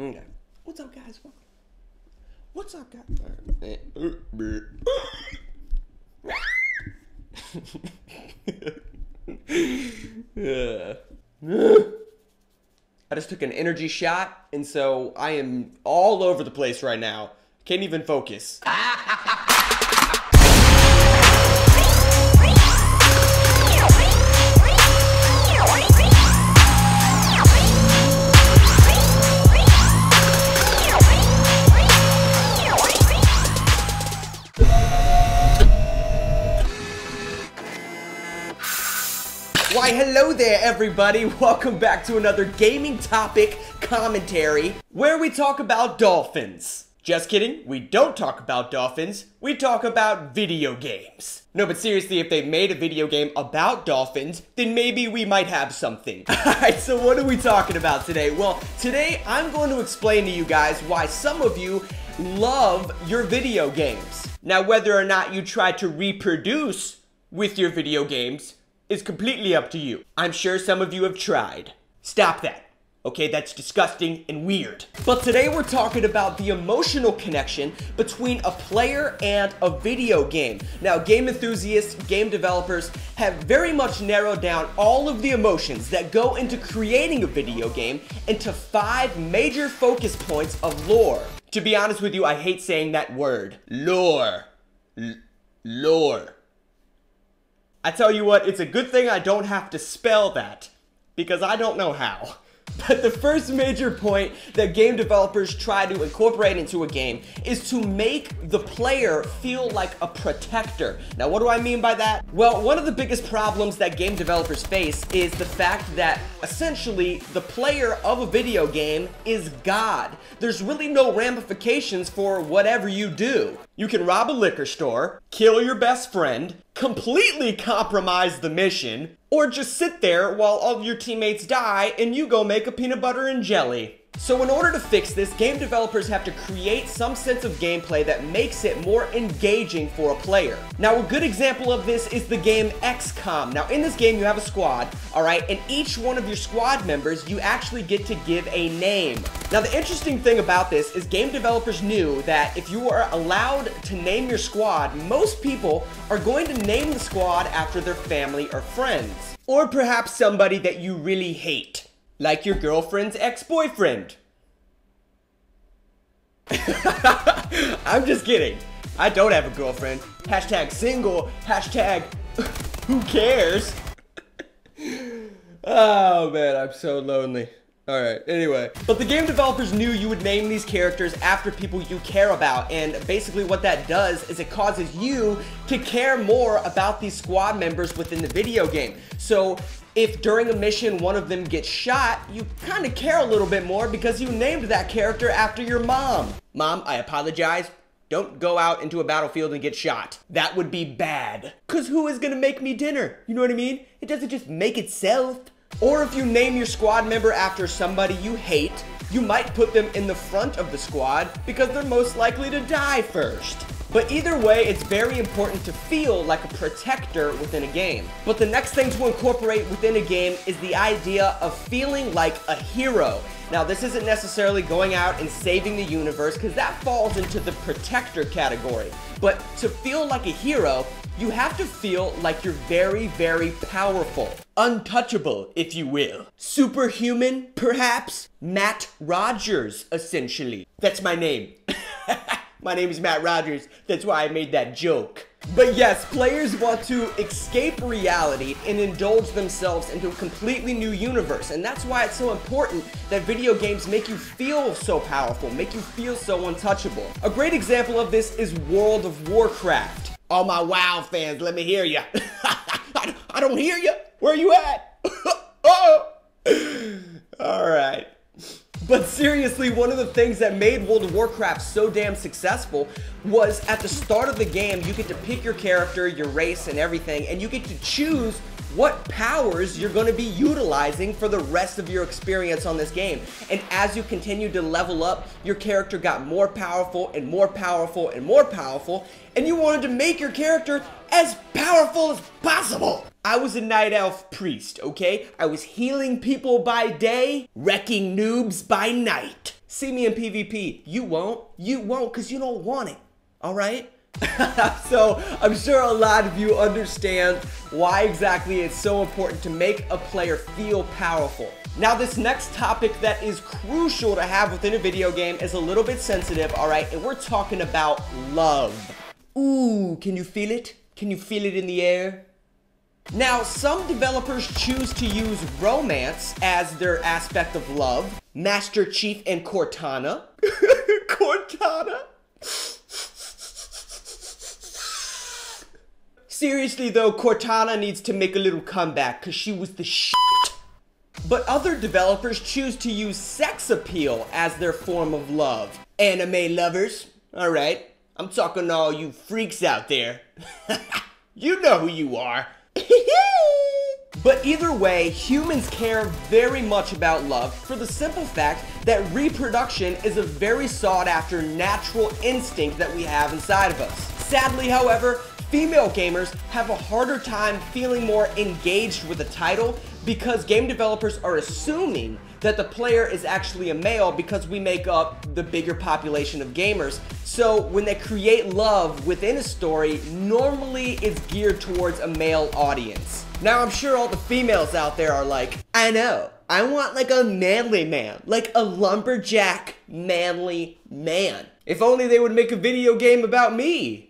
Okay. What's up, guys? What's up, guys? I just took an energy shot, and so I am all over the place right now. Can't even focus. Why, hello there, everybody. Welcome back to another gaming topic commentary where we talk about dolphins. Just kidding, we don't talk about dolphins, we talk about video games. No, but seriously, if they made a video game about dolphins, then maybe we might have something. Alright, so what are we talking about today? Well, today I'm going to explain to you guys why some of you love your video games. Now, whether or not you try to reproduce with your video games is completely up to you. I'm sure some of you have tried. Stop that. Okay, that's disgusting and weird. But today we're talking about the emotional connection between a player and a video game. Now, game enthusiasts, game developers have very much narrowed down all of the emotions that go into creating a video game into 5 major focus points of lore. To be honest with you, I hate saying that word. Lore. Lore. I tell you what, it's a good thing I don't have to spell that, because I don't know how. But the first major point that game developers try to incorporate into a game is to make the player feel like a protector. Now, what do I mean by that? Well, one of the biggest problems that game developers face is the fact that essentially the player of a video game is God. There's really no ramifications for whatever you do. You can rob a liquor store, kill your best friend, completely compromise the mission, or just sit there while all of your teammates die and you go make a peanut butter and jelly. So in order to fix this, game developers have to create some sense of gameplay that makes it more engaging for a player. Now, a good example of this is the game XCOM. Now, in this game, you have a squad, alright, and each one of your squad members, you actually get to give a name. Now, the interesting thing about this is game developers knew that if you are allowed to name your squad, most people are going to name the squad after their family or friends. Or perhaps somebody that you really hate. Like your girlfriend's ex-boyfriend. I'm just kidding. I don't have a girlfriend. Hashtag single. Hashtag who cares? Oh man, I'm so lonely. Alright, anyway. But the game developers knew you would name these characters after people you care about, and basically what that does is it causes you to care more about these squad members within the video game. So if during a mission one of them gets shot, you kind of care a little bit more because you named that character after your mom. Mom, I apologize. Don't go out into a battlefield and get shot. That would be bad. Cause who is gonna make me dinner? You know what I mean? It doesn't just make itself. Or if you name your squad member after somebody you hate, you might put them in the front of the squad because they're most likely to die first. But either way, it's very important to feel like a protector within a game. But the next thing to incorporate within a game is the idea of feeling like a hero. Now, this isn't necessarily going out and saving the universe, because that falls into the protector category. But to feel like a hero, you have to feel like you're very, very powerful. Untouchable, if you will. Superhuman, perhaps? Matt Rogers, essentially. That's my name. My name is Matt Rogers. That's why I made that joke. But yes, players want to escape reality and indulge themselves into a completely new universe. And that's why it's so important that video games make you feel so powerful, make you feel so untouchable. A great example of this is World of Warcraft. All my WoW fans, let me hear ya. I don't hear ya. Where you at? Oh. All right. But seriously, one of the things that made World of Warcraft so damn successful was at the start of the game, you get to pick your character, your race, and everything, and you get to choose what powers you're going to be utilizing for the rest of your experience on this game. And as you continue to level up, your character got more powerful and more powerful and more powerful, and you wanted to make your character as powerful as possible. I was a night elf priest, okay? I was healing people by day, wrecking noobs by night. See me in PvP. You won't. You won't because you don't want it. All right? So I'm sure a lot of you understand why exactly it's so important to make a player feel powerful. Now this next topic that is crucial to have within a video game is a little bit sensitive, all right? And we're talking about love. Ooh, can you feel it? Can you feel it in the air? Now, some developers choose to use romance as their aspect of love. Master Chief and Cortana. Cortana? Seriously though, Cortana needs to make a little comeback because she was the shit. But other developers choose to use sex appeal as their form of love. Anime lovers, alright. I'm talking to all you freaks out there. You know who you are. But either way, humans care very much about love for the simple fact that reproduction is a very sought after natural instinct that we have inside of us. Sadly, however, female gamers have a harder time feeling more engaged with the title because game developers are assuming that the player is actually a male because we make up the bigger population of gamers. So when they create love within a story, normally it's geared towards a male audience. Now I'm sure all the females out there are like, I know, I want like a manly man, like a lumberjack manly man. If only they would make a video game about me.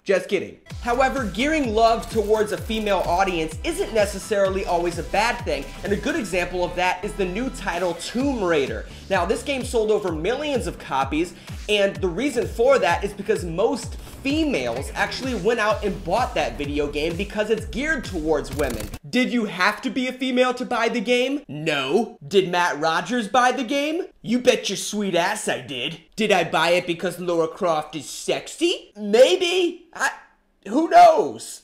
Just kidding. However, gearing love towards a female audience isn't necessarily always a bad thing, and a good example of that is the new title Tomb Raider. Now, this game sold over millions of copies, and the reason for that is because most females actually went out and bought that video game because it's geared towards women. Did you have to be a female to buy the game? No. Did Matt Rogers buy the game? You bet your sweet ass I did. Did I buy it because Lara Croft is sexy? Maybe. Who knows?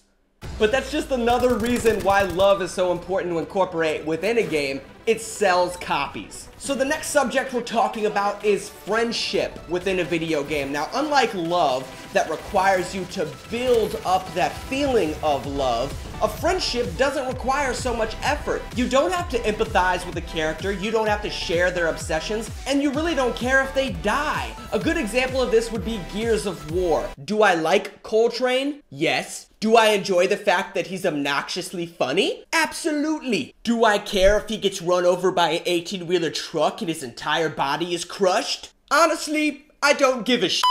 But that's just another reason why love is so important to incorporate within a game. It sells copies. So the next subject we're talking about is friendship within a video game. Now, unlike love that requires you to build up that feeling of love, a friendship doesn't require so much effort. You don't have to empathize with a character, you don't have to share their obsessions, and you really don't care if they die. A good example of this would be Gears of War. Do I like Coltrane? Yes. Do I enjoy the fact that he's obnoxiously funny? Absolutely. Do I care if he gets run over by an 18-wheeler truck and his entire body is crushed? Honestly, I don't give a shit.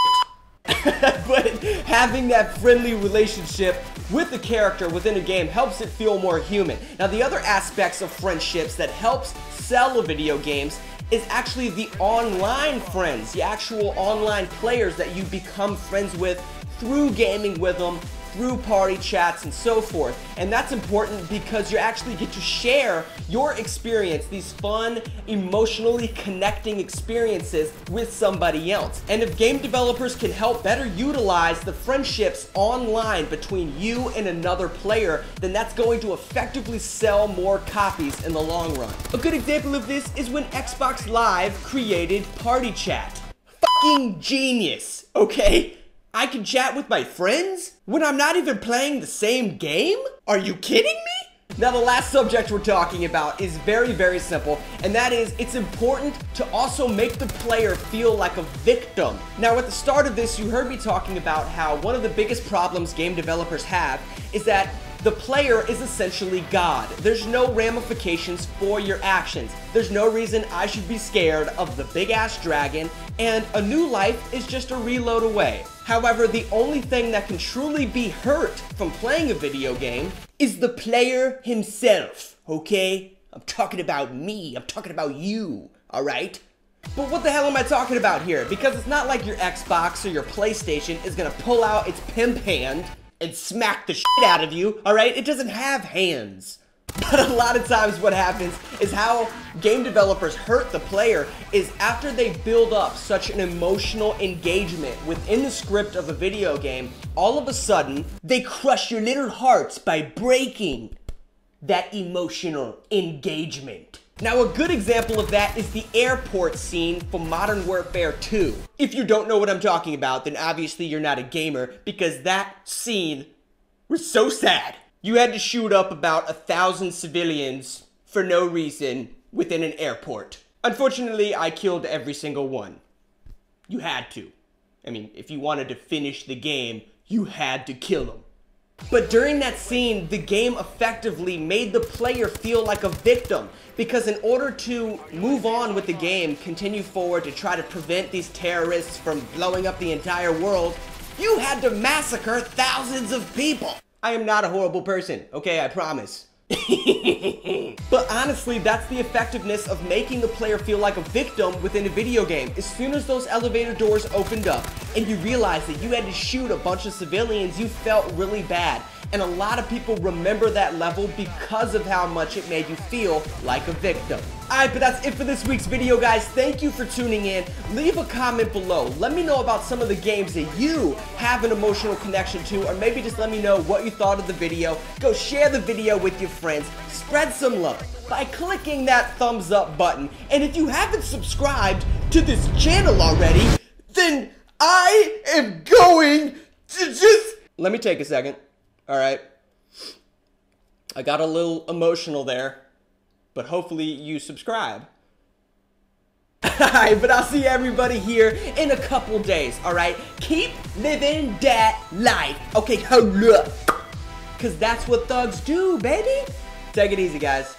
But having that friendly relationship with the character within a game helps it feel more human. Now, the other aspects of friendships that helps sell a video games is actually the online friends, the actual online players that you become friends with through gaming with them, through party chats and so forth. And that's important because you actually get to share your experience, these fun, emotionally connecting experiences with somebody else. And if game developers can help better utilize the friendships online between you and another player, then that's going to effectively sell more copies in the long run. A good example of this is when Xbox Live created Party Chat. Fucking genius, okay? I can chat with my friends when I'm not even playing the same game? Are you kidding me? Now, the last subject we're talking about is very, very simple, and that is it's important to also make the player feel like a victim. Now, at the start of this, you heard me talking about how one of the biggest problems game developers have is that the player is essentially God. There's no ramifications for your actions. There's no reason I should be scared of the big-ass dragon, and a new life is just a reload away. However, the only thing that can truly be hurt from playing a video game is the player himself, okay? I'm talking about me, I'm talking about you, alright? But what the hell am I talking about here? Because it's not like your Xbox or your PlayStation is gonna pull out its pimp hand and smack the shit out of you, alright? It doesn't have hands. But a lot of times what happens is how game developers hurt the player is after they build up such an emotional engagement within the script of a video game, all of a sudden, they crush your little hearts by breaking that emotional engagement. Now, a good example of that is the airport scene from Modern Warfare 2. If you don't know what I'm talking about, then obviously you're not a gamer, because that scene was so sad. You had to shoot up about 1,000 civilians for no reason within an airport. Unfortunately, I killed every single one. You had to. I mean, if you wanted to finish the game, you had to kill them. But during that scene, the game effectively made the player feel like a victim, because in order to move on with the game, continue forward to try to prevent these terrorists from blowing up the entire world, you had to massacre thousands of people. I am not a horrible person, okay, I promise. But honestly, that's the effectiveness of making the player feel like a victim within a video game. As soon as those elevator doors opened up and you realized that you had to shoot a bunch of civilians, you felt really bad. And a lot of people remember that level because of how much it made you feel like a victim. Alright, but that's it for this week's video, guys. Thank you for tuning in. Leave a comment below. Let me know about some of the games that you have an emotional connection to, or maybe just let me know what you thought of the video. Go share the video with your friends. Spread some love by clicking that thumbs up button. And if you haven't subscribed to this channel already, then I am going to just... Let me take a second. Alright, I got a little emotional there, but hopefully you subscribe. Alright, but I'll see everybody here in a couple days, alright? Keep living that life. Okay, hold up. Because that's what thugs do, baby. Take it easy, guys.